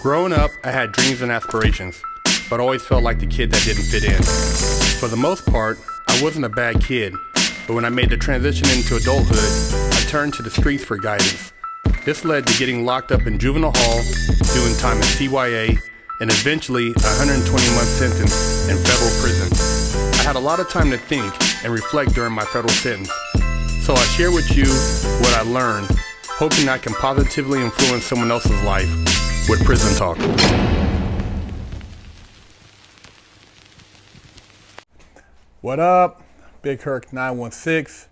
Growing up, I had dreams and aspirations, but always felt like the kid that didn't fit in. For the most part, I wasn't a bad kid, but when I made the transition into adulthood, I turned to the streets for guidance. This led to getting locked up in juvenile hall, doing time in CYA, and eventually a 120-month sentence in federal prison. I had a lot of time to think and reflect during my federal sentence, so I share with you what I learned, hoping I can positively influence someone else's life with Prison Talk. What up? Big Herc 916.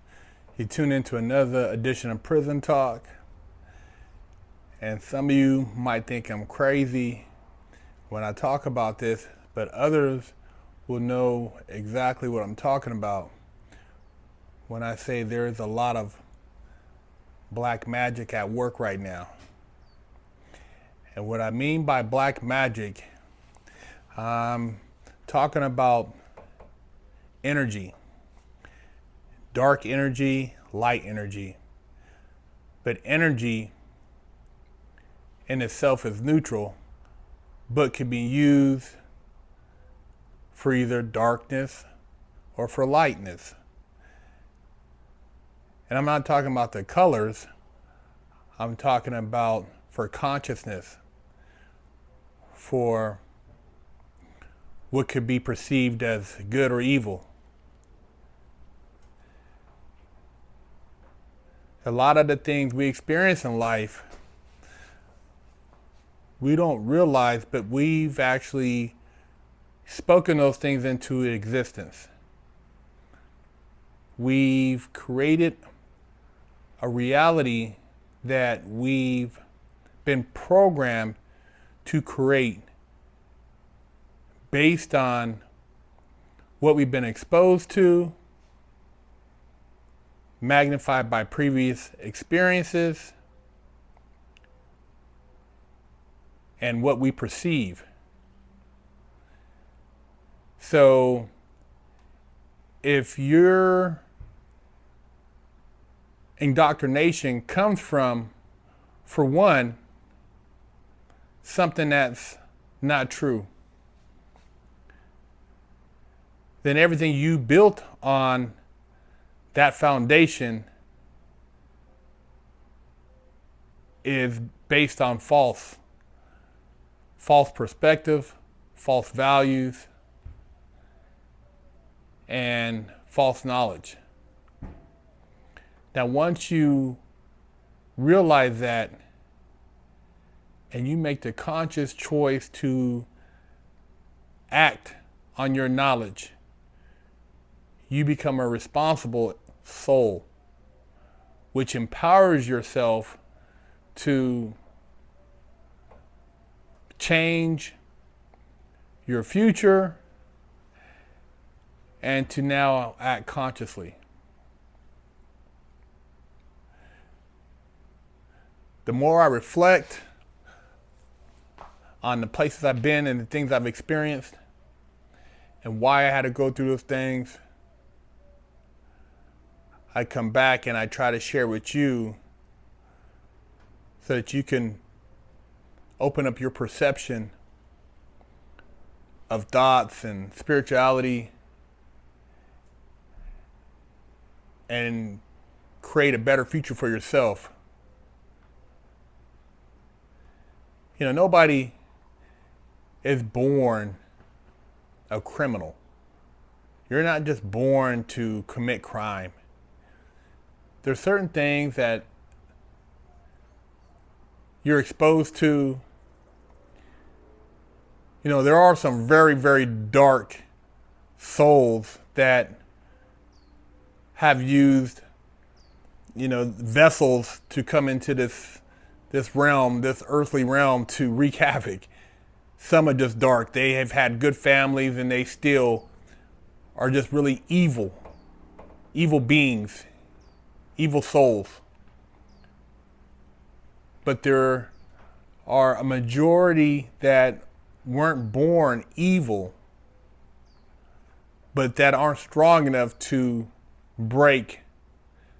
You tune into another edition of Prison Talk. And some of you might think I'm crazy when I talk about this, but others will know exactly what I'm talking about when I say there's a lot of black magic at work right now. And what I mean by black magic, I'm talking about energy, dark energy, light energy. But energy in itself is neutral, but can be used for either darkness or for lightness. And I'm not talking about the colors, I'm talking about for consciousness, for what could be perceived as good or evil. A lot of the things we experience in life, we don't realize, but we've actually spoken those things into existence. We've created a reality that we've been programmed to create based on what we've been exposed to, magnified by previous experiences, and what we perceive. So if your indoctrination comes from, for one, something that's not true, then everything you built on that foundation is based on false perspective, false values, and false knowledge. Now, once you realize that and you make the conscious choice to act on your knowledge, you become a responsible soul, which empowers yourself to change your future and to now act consciously. The more I reflect on the places I've been and the things I've experienced and why I had to go through those things, I come back and I try to share with you so that you can open up your perception of thoughts and spirituality and create a better future for yourself. You know, nobody is born a criminal. You're not just born to commit crime. There's certain things that you're exposed to. You know, there are some very, very dark souls that have used, vessels to come into this realm, this earthly realm, to wreak havoc. Some are just dark. They have had good families and they still are just really evil beings, evil souls. But there are a majority that weren't born evil, but that aren't strong enough to break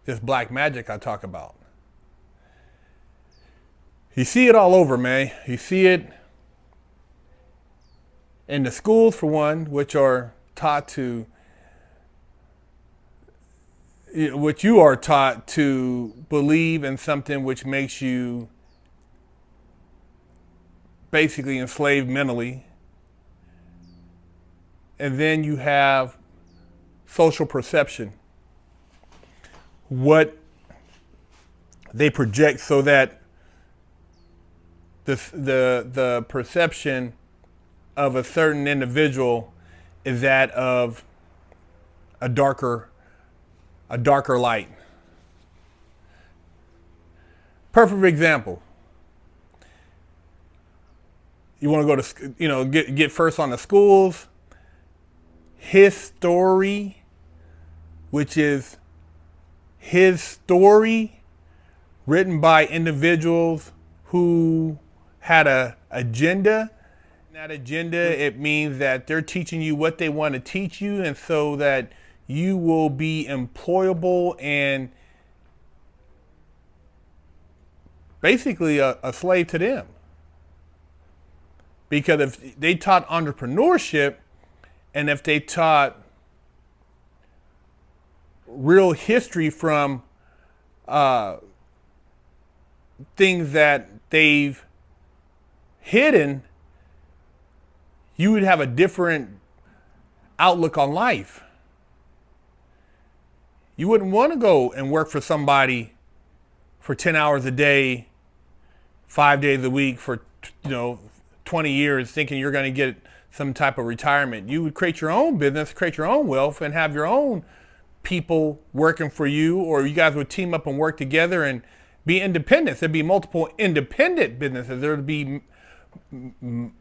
this black magic I talk about. You see it all over, man. You see it in the schools, for one, which are taught to, which you are taught to believe in something which makes you basically enslaved mentally. And then you have social perception, what they project, so that the perception of a certain individual is that of a darker light. Perfect example. You want to go to, get first on the schools. His story, which is his story written by individuals who had an agenda. That agenda, it means that they're teaching you what they want to teach you, and so that you will be employable and basically a slave to them. Because if they taught entrepreneurship, and if they taught real history from things that they've hidden, you would have a different outlook on life. You wouldn't want to go and work for somebody for 10 hours a day, 5 days a week for 20 years, thinking you're going to get some type of retirement. You would create your own business, create your own wealth, and have your own people working for you, or you guys would team up and work together and be independent. There'd be multiple independent businesses. There'd be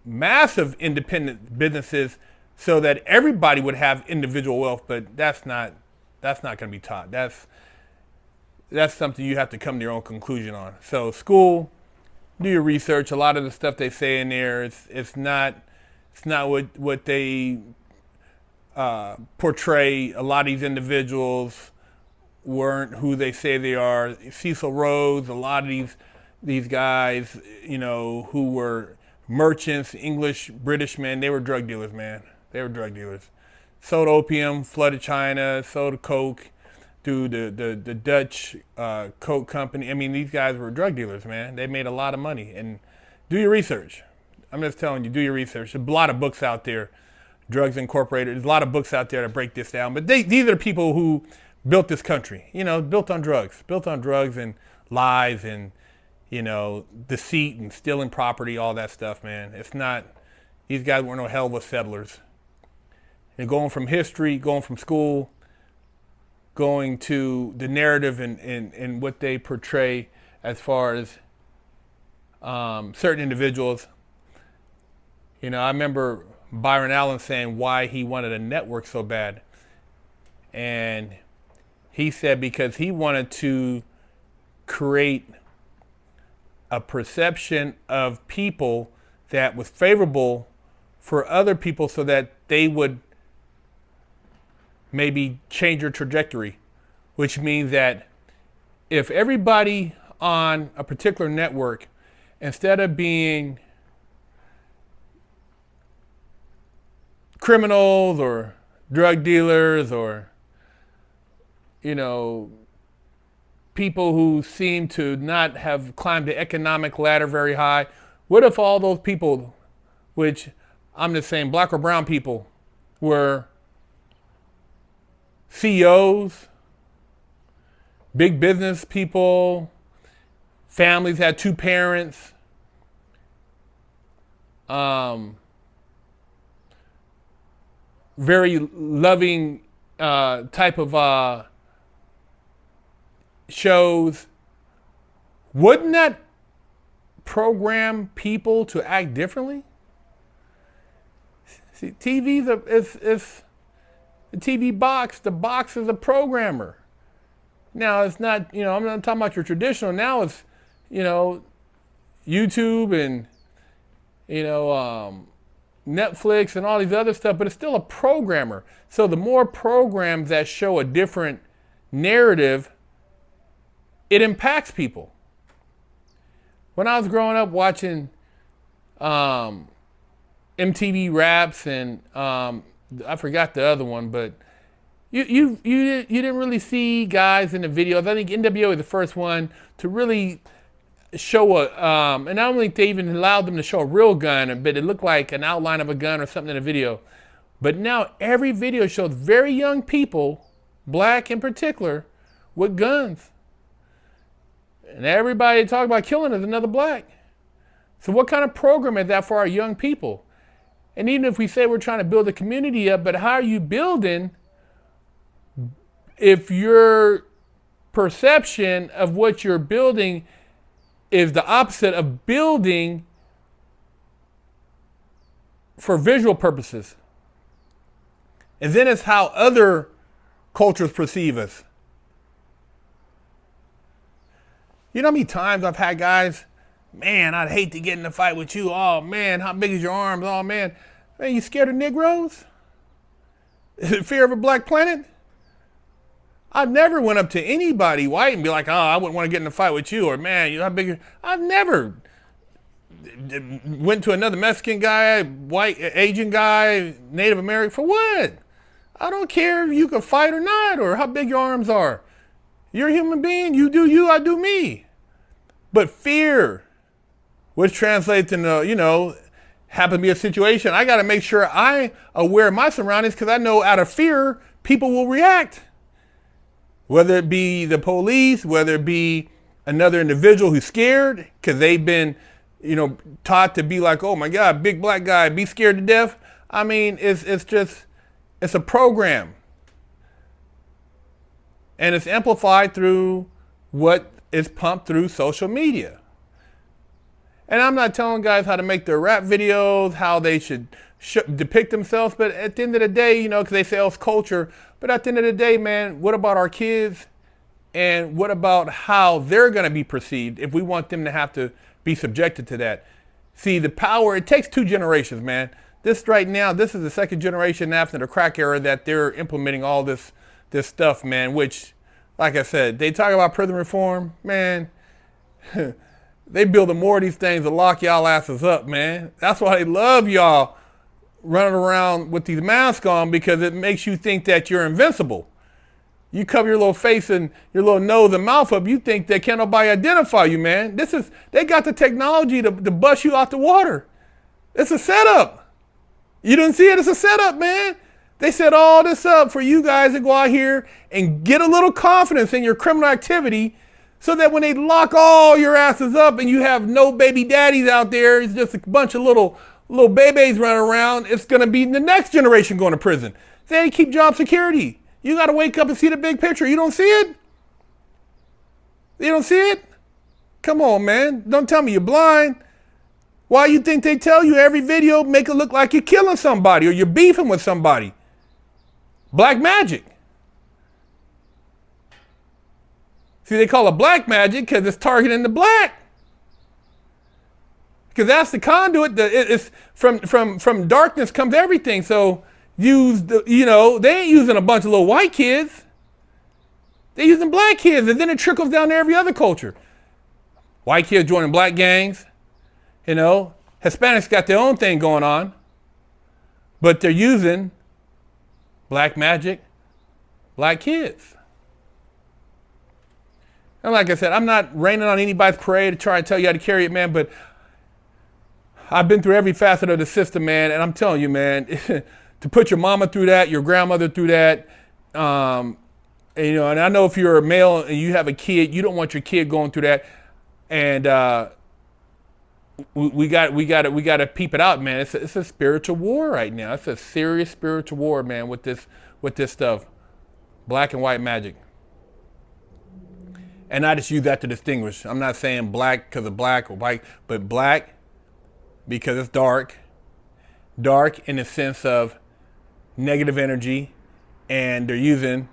massive independent businesses, so that everybody would have individual wealth. But that's not going to be taught. That's something you have to come to your own conclusion on. So school, do your research. A lot of the stuff they say in there, it's not what they portray. A lot of these individuals weren't who they say they are. Cecil Rhodes, a lot of these guys, who were merchants, English, British men, they were drug dealers, man. They were drug dealers. Sold opium, flooded China, sold coke through the Dutch coke company. I mean, these guys were drug dealers, man. They made a lot of money. And do your research. I'm just telling you, do your research. There's a lot of books out there, Drugs Incorporated. There's a lot of books out there to break this down. But these are the people who built this country, built on drugs and lies and, deceit and stealing property, all that stuff, man. It's not, these guys were no hell of a settlers. And going from history, going from school, going to the narrative and what they portray as far as certain individuals. I remember Byron Allen saying why he wanted a network so bad. And he said because he wanted to create a perception of people that was favorable for other people, so that they would maybe change your trajectory, which means that if everybody on a particular network, instead of being criminals or drug dealers or, people who seem to not have climbed the economic ladder very high, what if all those people, which I'm just saying black or brown people, were CEOs, big business people, families had two parents, very loving type of shows. Wouldn't that program people to act differently? See, is the TV box. The box is a programmer. Now it's not. I'm not talking about your traditional. Now it's, YouTube and Netflix and all these other stuff, but it's still a programmer. So the more programs that show a different narrative, it impacts people. When I was growing up watching MTV Raps and I forgot the other one, but you didn't really see guys in the videos. I think NWO was the first one to really show and I don't think they even allowed them to show a real gun, but it looked like an outline of a gun or something in a video. But now every video shows very young people, black in particular, with guns. And everybody talk about killing is another black. So what kind of program is that for our young people? And even if we say we're trying to build a community up, but how are you building if your perception of what you're building is the opposite of building for visual purposes? And then it's how other cultures perceive us. You know how many times I've had guys, man, I'd hate to get in a fight with you. Oh man, how big is your arms? Oh man, you scared of Negroes? Fear of a black planet? I never went up to anybody white and be like, oh, I wouldn't want to get in a fight with you, or man, you know how big. I've never went to another Mexican guy, white, Asian guy, Native American, for what? I don't care if you can fight or not, or how big your arms are. You're a human being. You do you, I do me. But fear, which translates into, happen to be a situation, I got to make sure I'm aware of my surroundings, because I know out of fear, people will react. Whether it be the police, whether it be another individual who's scared because they've been, taught to be like, oh my God, big black guy, be scared to death. I mean, it's a program. And it's amplified through what is pumped through social media. And I'm not telling guys how to make their rap videos, how they should depict themselves, but at the end of the day, because they say, oh, it's culture. But at the end of the day, man, what about our kids? And what about how they're going to be perceived if we want them to have to be subjected to that? See, the power, it takes 2 generations, man. This right now, this is the second generation after the crack era that they're implementing all this stuff, man, which, like I said, they talk about prison reform, man. They building more of these things to lock y'all asses up, man. That's why they love y'all running around with these masks on, because it makes you think that you're invincible. You cover your little face and your little nose and mouth up, you think that can't nobody identify you, man. They got the technology to bust you out the water. It's a setup. You didn't see it? It's a setup, man. They set all this up for you guys to go out here and get a little confidence in your criminal activity, so that when they lock all your asses up and you have no baby daddies out there, it's just a bunch of little babies running around, it's going to be the next generation going to prison. They keep job security. You got to wake up and see the big picture. You don't see it? You don't see it? Come on, man. Don't tell me you're blind. Why you think they tell you every video make it look like you're killing somebody or you're beefing with somebody? Black magic. See, they call it black magic because it's targeting the black. Because that's the conduit. It's from darkness comes everything. So they ain't using a bunch of little white kids. They're using black kids, and then it trickles down to every other culture. White kids joining black gangs. Hispanics got their own thing going on, but they're using black magic, black kids. And like I said, I'm not raining on anybody's parade to try and tell you how to carry it, man, but I've been through every facet of the system, man, and I'm telling you, man, to put your mama through that, your grandmother through that, and I know if you're a male and you have a kid, you don't want your kid going through that, and we got to peep it out, man. It's a spiritual war right now. It's a serious spiritual war, man, with this stuff, black and white magic. And I just use that to distinguish. I'm not saying black because of black or white, but black because it's dark. Dark in the sense of negative energy, and they're using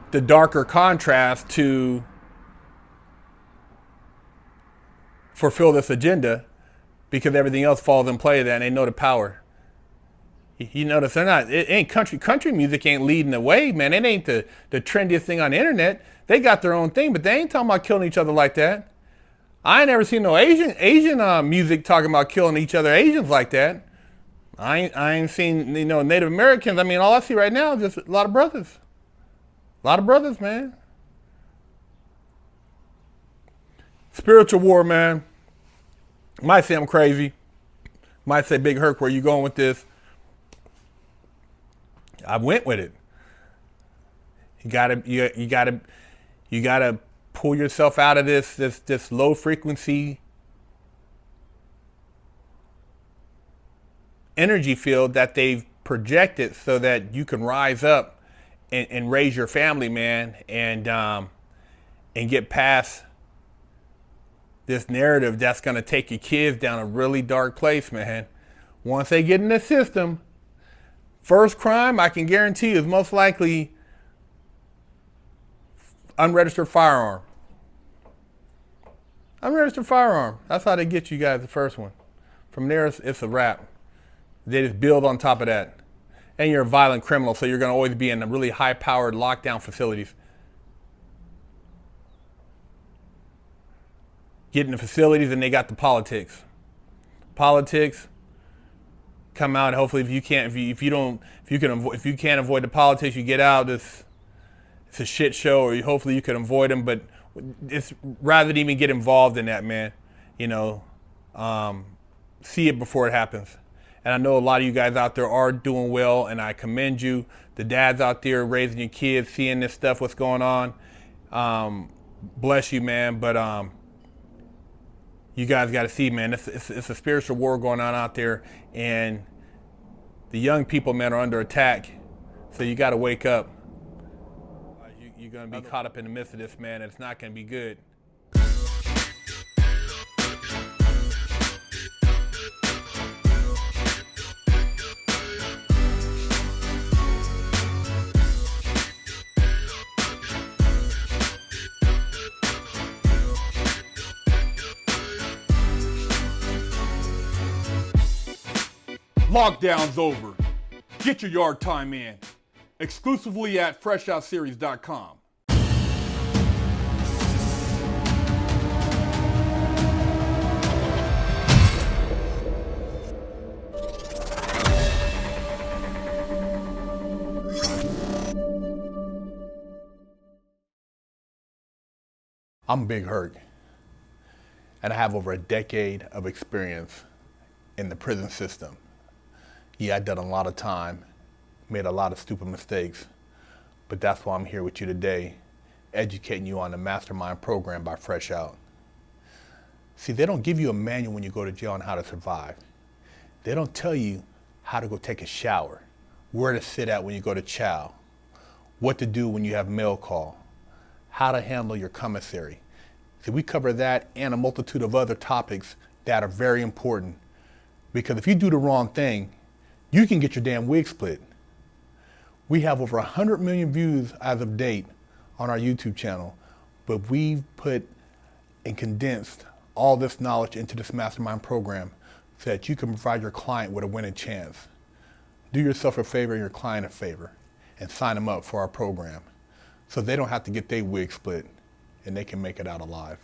the darker contrast to fulfill this agenda, because everything else falls in play of that, and they know the power. You notice it ain't country music ain't leading the way, man. It ain't the trendiest thing on the internet. They got their own thing, but they ain't talking about killing each other like that. I ain't never seen no Asian music talking about killing each other Asians like that. I ain't seen, Native Americans. I mean, all I see right now is just a lot of brothers. A lot of brothers, man. Spiritual war, man. Might say I'm crazy. Might say, Big Herc, where you going with this? I went with it. You gotta pull yourself out of this low frequency energy field that they've projected so that you can rise up and raise your family, man, and get past this narrative that's gonna take your kids down a really dark place, man. Once they get in the system, first crime, I can guarantee you, is most likely unregistered firearm. Unregistered firearm. That's how they get you guys the first one. From there, it's a wrap. They just build on top of that. And you're a violent criminal, so you're going to always be in the really high-powered lockdown facilities. Get in the facilities, and they got the politics. Politics. Come out. Hopefully, if you can't avoid the politics, you get out. It's a shit show, or hopefully you can avoid them. But it's rather than even get involved in that, man. See it before it happens. And I know a lot of you guys out there are doing well, and I commend you. The dads out there raising your kids, seeing this stuff, what's going on. Bless you, man. But you guys got to see, man, it's a spiritual war going on out there, and the young people, man, are under attack. So you got to wake up. You're going to be caught up in the midst of this, man, and it's not going to be good. Lockdown's over. Get your yard time in. Exclusively at FreshOutSeries.com. I'm Big Herc, and I have over a decade of experience in the prison system. Yeah, I've done a lot of time, made a lot of stupid mistakes, but that's why I'm here with you today, educating you on the Mastermind program by Fresh Out. See, they don't give you a manual when you go to jail on how to survive. They don't tell you how to go take a shower, where to sit at when you go to chow, what to do when you have mail call, how to handle your commissary. See, we cover that and a multitude of other topics that are very important, because if you do the wrong thing, you can get your damn wig split. We have over 100 million views as of date on our YouTube channel, but we've put and condensed all this knowledge into this Mastermind program so that you can provide your client with a winning chance. Do yourself a favor and your client a favor and sign them up for our program so they don't have to get their wig split and they can make it out alive.